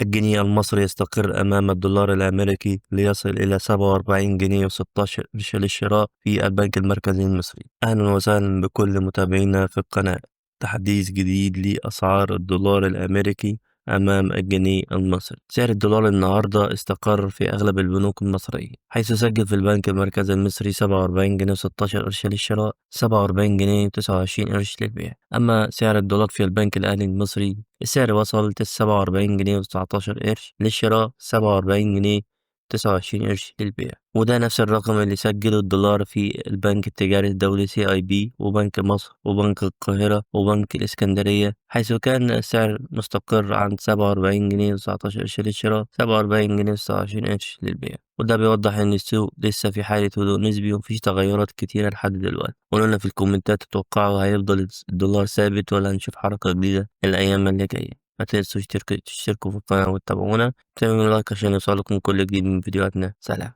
الجنيه المصري يستقر أمام الدولار الأمريكي ليصل إلى 47 جنيه و16 قرش للشراء في البنك المركزي المصري. أهلا وسهلا بكل متابعينا في القناة. تحديث جديد لأسعار الدولار الأمريكي أمام الجنيه المصري. سعر الدولار النهاردة استقر في أغلب البنوك المصرية، حيث سجل في البنك المركزي المصري 47 جنيه و16 قرش للشراء، 47 جنيه و29 قرش للبيع. أما سعر الدولار في البنك الأهلي المصري، السعر وصل 47 جنيه و19 قرش للشراء، 47 جنيه 29 قرش للبيع. وده نفس الرقم اللي سجله الدولار في البنك التجاري الدولي CIB وبنك مصر وبنك القاهرة وبنك الإسكندرية، حيث كان السعر مستقر عن 47 جنيه و19 قرش للشراء، 47 جنيه 29 قرش للبيع. وده بيوضح إن السوق لسه في حالة هدوء نسبي ومفيش تغيرات كتيرة لحد دلوقتي. قولوا لنا في الكومنتات تتوقعوا هيفضل الدولار ثابت ولا هنشوف حركة جديدة الأيام اللي جاية. ما تنسوش تشتركوا في القناة وتتابعونا، تعملوا لايك عشان يوصلكم كل جديد من فيديوهاتنا. سلام.